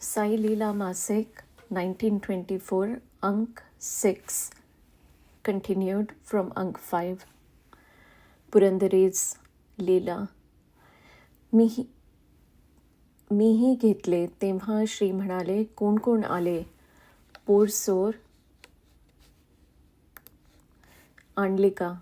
साई लीला मासिक 1924 अंक 6 continued from अंक 5 पुरंदरे's लीला. मीही घेतले तेव्हा श्री म्हणाले, कोण कोण आले? पोरसोर आणले का?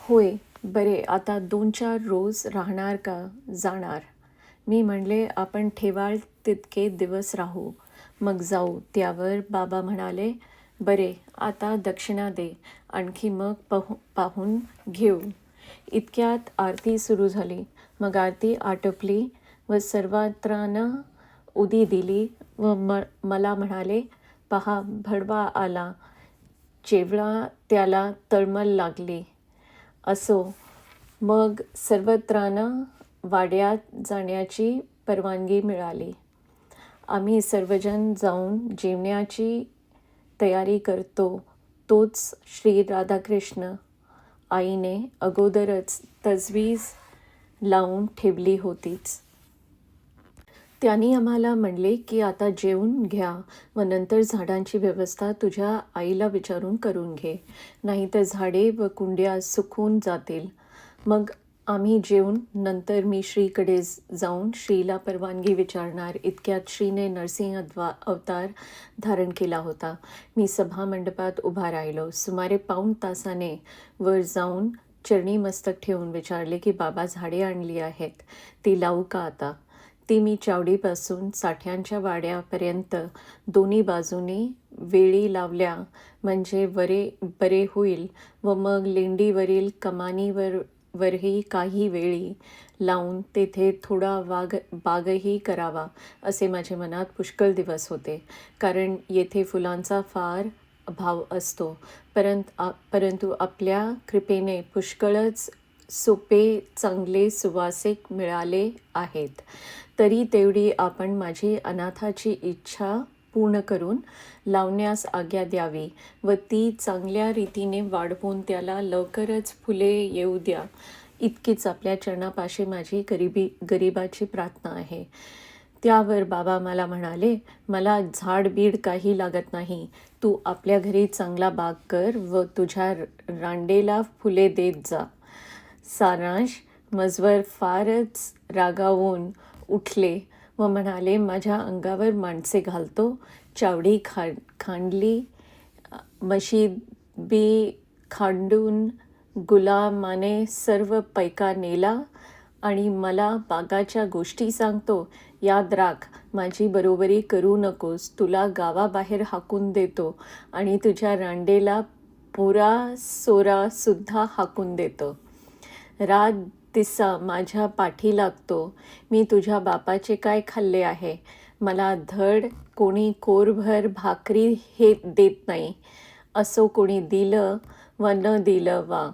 होय. बरे, आता 2-4 रोज राहणार का जाणार? मी म्हणले, आपण ठेवाल तितके दिवस राहू, मग जाऊ. त्यावर बाबा म्हणाले, बरे, आता दक्षिणा दे, आणखी मग पाहून घेऊ. इतक्यात आरती सुरू झाली. मग आरती आटोपली व सर्वत्रांना उदी दिली व मला म्हणाले, पहा, भडवा आला. जेवढा त्याला तळमळ लागली. असो, मग सर्वत्रांना वाड्यात जाण्याची परवानगी मिळाली. आम्ही सर्वजण जाऊन जेवण्याची तयारी करतो. तोच श्री राधाकृष्ण आईने अगोदरच तजवीज लावून ठेवली होतीच. त्यांनी आम्हाला म्हणले की आता जेवून घ्या व नंतर झाडांची व्यवस्था तुझ्या आईला विचारून करून घे, नाहीतर झाडे व कुंड्या सुकून जातील. मग आम्ही जेवून नंतर मी श्रीकडे जाऊन श्रीला परवानगी विचारणार. इतक्यात श्रीने नरसिंह अवतार धारण केला होता. मी सभामंडपात उभा राहिलो. सुमारे पाऊण तासाने वर जाऊन चरणी मस्तक ठेवून विचारले की बाबा, झाडे आणली आहेत, ती लावू का आता? ती मी चावडीपासून साठ्यांच्या वाड्यापर्यंत दोन्ही बाजूनी वेळी लावल्या म्हणजे बरे होईल व मग लेंडीवरील कमानीवरही काही वेळी लावून तेथे थोडा बागही करावा, असे माझ्या मनात पुष्कळ दिवस होते. कारण येथे फुलांचा फार अभाव असतो. परंतु आपल्या कृपेने पुष्कळच सोपे चांगले सुवासिक मिळाले आहेत. तरी तेवढी आपण माझी अनाथाची इच्छा पूर्ण करून लावण्यास आज्ञा द्यावी व ती चांगल्या रीतीने वाढवून त्याला लवकरच फुले येऊ द्या, इतकीच आपल्या चरणापाशी माझी गरिबाची प्रार्थना आहे. त्यावर बाबा मला म्हणाले, मला झाडबीड काही लागत नाही. तू आपल्या घरी चांगला बाग कर व तुझ्या रांडेला फुले देत जा. सारांश, मजवर फारच रागावून उठले व म्हणाले, माझ्या अंगावर माणसे घालतो. चावडी खांडली, मशिदी खांडून गुलामाने सर्व पैका नेला आणि मला बागाच्या गोष्टी सांगतो. याद राख, माझी बरोबरी करू नकोस. तुला गावाबाहेर हाकून देतो आणि तुझ्या रांडेला पोरा सोरा सुद्धा हाकून देतो. रात दिसा माझ्या पाठी लागतो. मी तुझ्या बापाचे काय खाल्ले आहे? मला धड कोणी कोरभर भाकरी हे देत नाही. असो, कोणी दिलं व न दिलं वा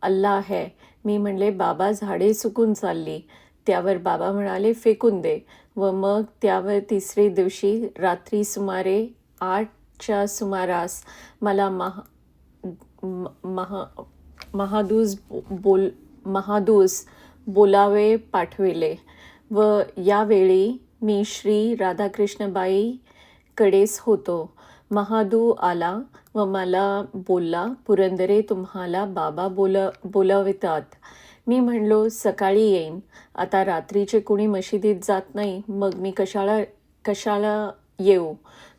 अल्लाह है. मी म्हणले, बाबा, झाडे सुकून चालली. त्यावर बाबा म्हणाले, फेकून दे. व मग त्यावर तिसरे दिवशी रात्री सुमारे 8च्या सुमारास मला महादूस बोलावे पाठविले व यावेळी मी श्री राधाकृष्णबाई कडेच होतो. महादू आला व मला बोलला, पुरंदरे, तुम्हाला बाबा बोलावितात. मी म्हणलो, सकाळी येईन. आता रात्रीचे कोणी मशिदीत जात नाही, मग मी कशाला येऊ?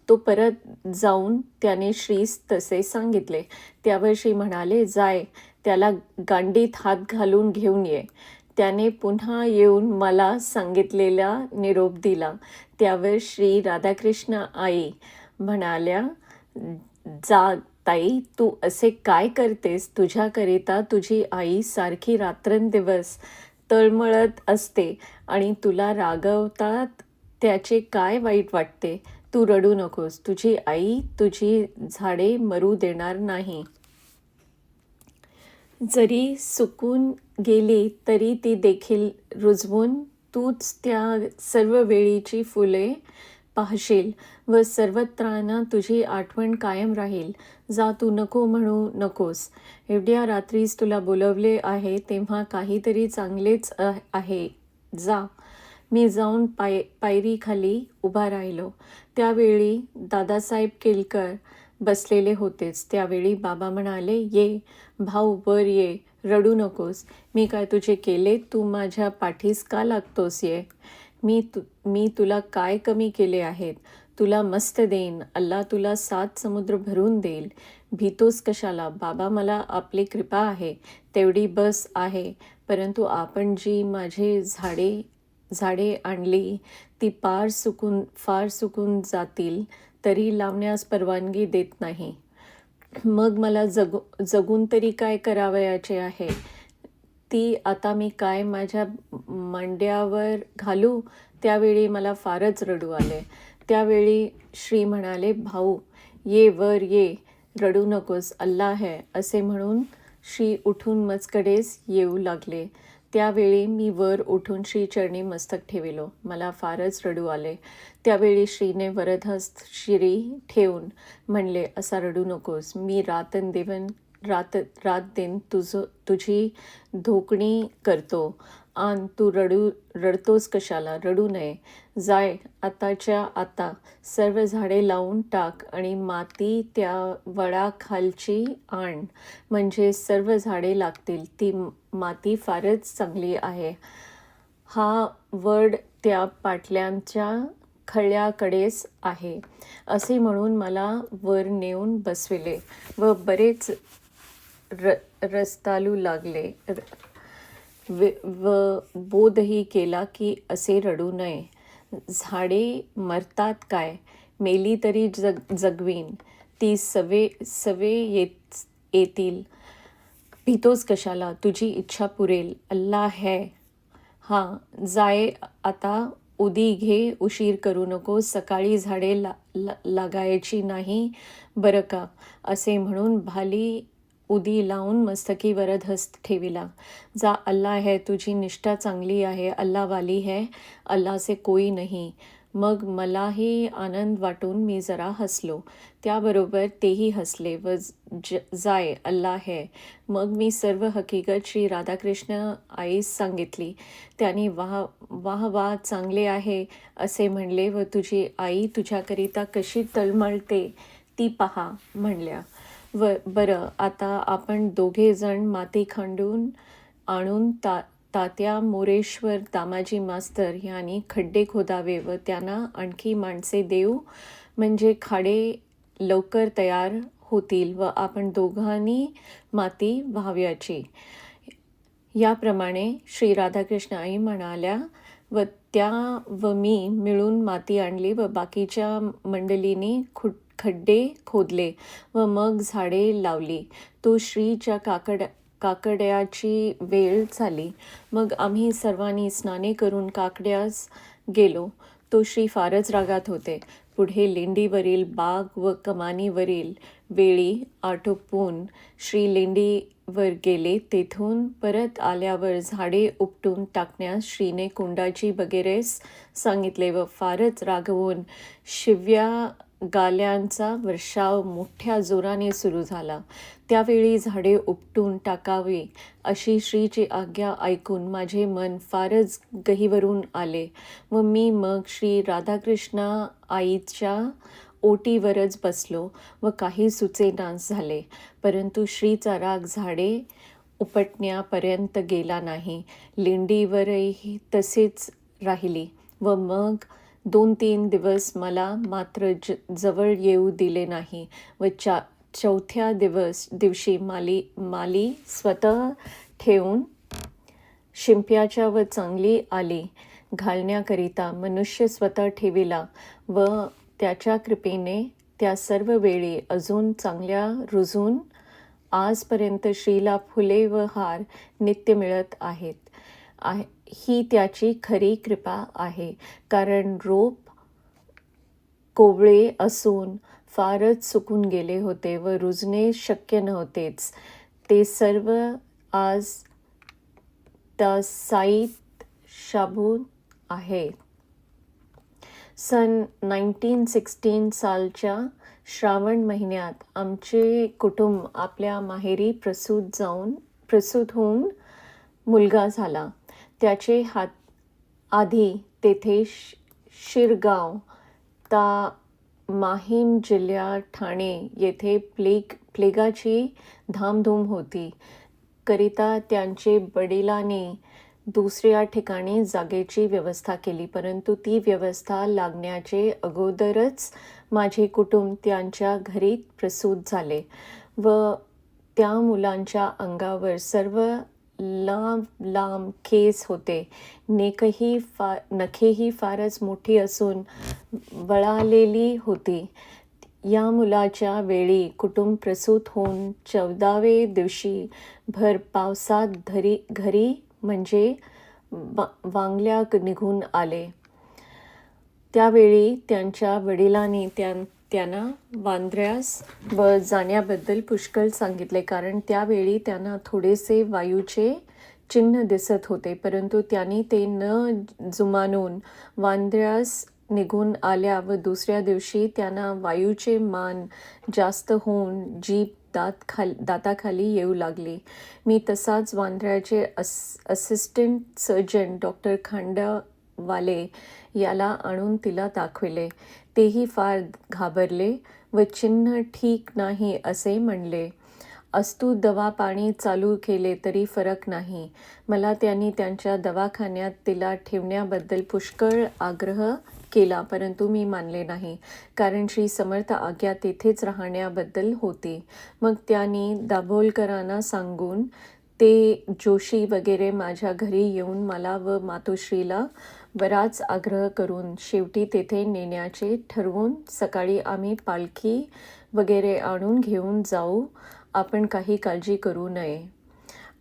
तो परत जाऊन त्याने श्रीस तसे सांगितले. त्यावर श्री म्हणाले, जाय, त्याला गांडीत हात घालून घेऊन ये. त्याने पुन्हा येऊन मला सांगितलेला निरोप दिला. त्यावर श्री राधाकृष्ण आई म्हणाल्या, जा ताई, तू असे काय करतेस? तुझ्याकरिता तुझी आई सारखी रात्रंदिवस तळमळत असते आणि तुला रागवतात त्याचे काय वाईट वाटते? तू रडू नकोस. तुझी आई तुझी झाडे मरू देणार नाही. जरी सुकून गेली तरी ती देखील रुजवून तूच त्या सर्व वेळीची फुले पाहशील व सर्वत्रांना तुझी आठवण कायम राहील. जा, तू नको म्हणू नकोस. एवढ्या रात्रीस तुला बोलवले आहे तेव्हा काहीतरी चांगलेच आहे. जा. मी जाऊन पायरीखाली उभा राहिलो. त्यावेळी दादासाहेब केलकर बसलेले होतेच. त्यावेळी बाबा म्हणाले, "ये भाऊ, वर ये, रडू नकोस. मी काय तुझे केले? तू माझ्या पाठीस का लागतोस? ये. मी तुला काय कमी केले आहेत? तुला मस्त देईन. अल्ला तुला 7 समुद्र भरून देईल. भीतोस कशाला? बाबा, मला आपली कृपा आहे, तेवढी बस आहे. परंतु आपण जी माझी झाडे आणली ती फार सुकून जातील, तरी लावण्यास परवानगी देत नाही. मग मला जगून तरी काय करावयाचे आहे? ती आता मी काय माझ्या मांड्यावर घालू?" त्यावेळी मला फारच रडू आले. त्यावेळी श्री म्हणाले, "भाऊ, ये, वर ये, रडू नकोस, अल्ला है." असे म्हणून श्री उठून मजकडेस येऊ लागले. त्यावेळी मी वर उठून श्रीचरणी मस्तक ठेविलो. मला फारच रडू आले. त्यावेळी श्रीने वरदहस्त शिरी ठेवून म्हणले, "असा रडू नकोस. मी रात दिन तुझी धोकणी करतो. आण, तू रडतोस कशाला? रडू नये. जाय, आताच्या आता सर्व झाडे लावून टाक आणि माती त्या वडाखालची आण, म्हणजे सर्व झाडे लागतील. ती माती फारच चांगली आहे. हा वड त्या पाटल्यांच्या खळ्याकडेच आहे." असे म्हणून मला वर नेऊन बसविले व बरेच रस्तालू लागले व बोधही केला की असे रडू नये. झाडे मरतात काय? मेली तरी जगवीन. ती सवे येतील. भीतोस कशाला? तुझी इच्छा पुरेल. अल्ला है. हां, जाय आता, उदी घे, उशीर करू नको. सकाळी झाडे लागायची नाही बरं का." असे म्हणून भाली उदी लावून मस्तकी वरदहस्त ठेविला. "जा, अल्ला है. तुझी निष्ठा चांगली आहे. अल्ला वाली है. अल्ला से कोई नाही." मग मलाही आनंद वाटून मी जरा हसलो. त्याबरोबर तेही हसले व जाय, अल्ला है. मग मी सर्व हकीकत श्री राधाकृष्ण आईस सांगितली. त्यांनी वाह वाह, चांगले आहे असे म्हणले व "तुझी आई तुझ्याकरिता कशी तळमळते ती पहा" म्हणल्या. बरं, आता आपण दोघे जण माती खंडून आणून तात्या मोरेश्वर दामाजी मास्तर यांनी खड्डे खोदावे व त्यांना आणखी माणसे देऊ, म्हणजे खाडे लवकर तयार होतील व आपण दोघांनी माती वाहवायची. याप्रमाणे श्री राधाकृष्ण आई म्हणाल्या व त्या व मी मिळून माती आणली व बाकीच्या मंडळींनी खड्डे खोदले व मग झाडे लावली. तो श्रीच्या काकड्याची वेळ झाली. मग आम्ही सर्वांनी स्नाने करून काकड्यास गेलो. तो श्री फारच रागात होते. पुढे लेंडीवरील बाग व कमानीवरील वेळी आटोपून श्री लेंडीवर गेले. तेथून परत आल्यावर झाडे उपटून टाकण्यास श्रीने कुंडाची वगैरेस सांगितले व फारच रागवून शिव्या गाल्यांचा वर्षाव मोठ्या जोराने सुरू झाला. त्यावेळी झाडे उपटून टाकावी अशी श्रीची आज्ञा ऐकून माझे मन फारच गहिवरून आले व मी मग श्री राधाकृष्ण आईच्या ओटीवरच बसलो व काही सुचेनास झाले. परंतु श्रीचा राग झाडे उपटण्यापर्यंत गेला नाही. लेंडीवरही तसेच राहिली व मग 2-3 दिवस मला मात्र जवळ येऊ दिले नाही व चौथ्या दिवशी माली स्वतः ठेवून शिंप्याच्या व चांगली आली घालण्याकरिता मनुष्य स्वतः ठेविला व त्याच्या कृपेने त्या सर्व वेळी अजून चांगल्या रुजून आजपर्यंत श्रीला फुले व हार नित्य मिळत आहेत. ही त्याची खरी कृपा आहे. कारण रोप कोवळे असून फारच सुकून गेले होते व रुजणे शक्य नव्हतेच. ते सर्व आज तसाईत शाबूत आहे. सन 1916 सालच्या श्रावण महिन्यात आमचे कुटुंब आपल्या माहेरी प्रसूत होऊन मुलगा झाला. त्याचे आधी तेथे शिरगाव ता माहीम जिल्ह्यात ठाणे येथे प्लेगाची धामधूम होती करिता त्यांचे वडिलांनी दुसऱ्या ठिकाणी जागेची व्यवस्था केली. परंतु ती व्यवस्था लागण्याचे अगोदरच माझे कुटुंब त्यांच्या घरी प्रसूत झाले व त्या मुलांच्या अंगावर सर्व लांब लांब केस होते. नखेही फारच मोठी असून वळालेली होती. या मुलाच्या वेळी कुटुंब प्रसूत होऊन 14व्या दिवशी भर पावसात घरी म्हणजे वांगल्या निघून आले. त्यावेळी त्यांच्या वडिलांनी त्यांना वांद्र्यास जाण्याबद्दल पुष्कळ सांगितले, कारण त्यावेळी त्यांना थोडेसे वायूचे चिन्ह दिसत होते. परंतु त्यांनी ते न जुमानून वांद्र्यास निघून आल्या व दुसऱ्या दिवशी त्यांना वायूचे मान जास्त होऊन जीभ दाताखाली येऊ लागली. मी तसाच वांद्र्याचे असिस्टंट सर्जन डॉक्टर खांडावाले याला आणून तिला दाखविले. तेही फार घाबरले व चिन्ह ठीक नाही असे म्हणले. अस्तु दवा पाणी चालू केले तरी फरक नाही. मला त्यांनी त्यांच्या दवाखान्यात तिला ठेवण्याबद्दल पुष्कळ आग्रह केला, परंतु मी मानले नाही, कारण श्री समर्थ आज्ञा तेथेच राहण्याबद्दल होती. मग त्यांनी दाभोलकरांना सांगून ते जोशी वगैरे माझ्या घरी येऊन मला व मातोश्रीला बराच आग्रह करून शेवटी तेथे नेण्याचे ठरवून सकाळी आम्ही पालखी वगैरे आणून घेऊन जाऊ, आपण काही काळजी करू नये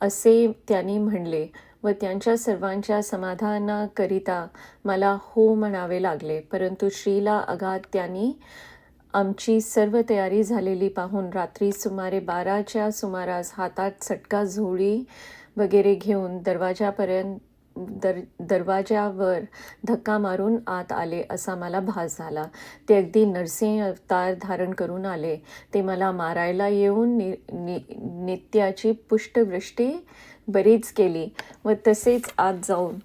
असे त्यांनी म्हणले व त्यांच्या सर्वांच्या समाधानाकरिता मला हो म्हणावे लागले. परंतु श्रीला अगाध त्यांनी आमची सर्व तयारी झालेली पाहून रात्री सुमारे 12च्या सुमारास हातात चटका झोळी वगैरे घेऊन दरवाजावर धक्का मारून आत आले असा मला भास झाला. ते अगदी नरसिंह अवतार धारण करून आले. ते मला मारायला येऊन नित्याची पुष्टवृष्टी बरीच केली व तसेच आत जाऊन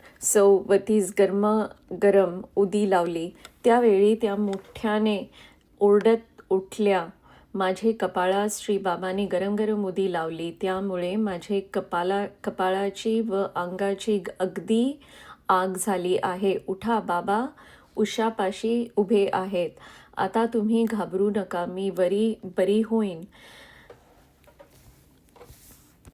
वतीस गरम उदी लावली. त्यावेळी त्या मोठ्याने ओरडत उठल्या. माझे कपाळास श्री बाबांनी गरम गरम उदी लावली, त्यामुळे माझे कपाळाची व अंगाची अगदी आग झाली आहे. उठा, बाबा उशापाशी उभे आहेत. आता तुम्ही घाबरू नका, मी बरी होईन.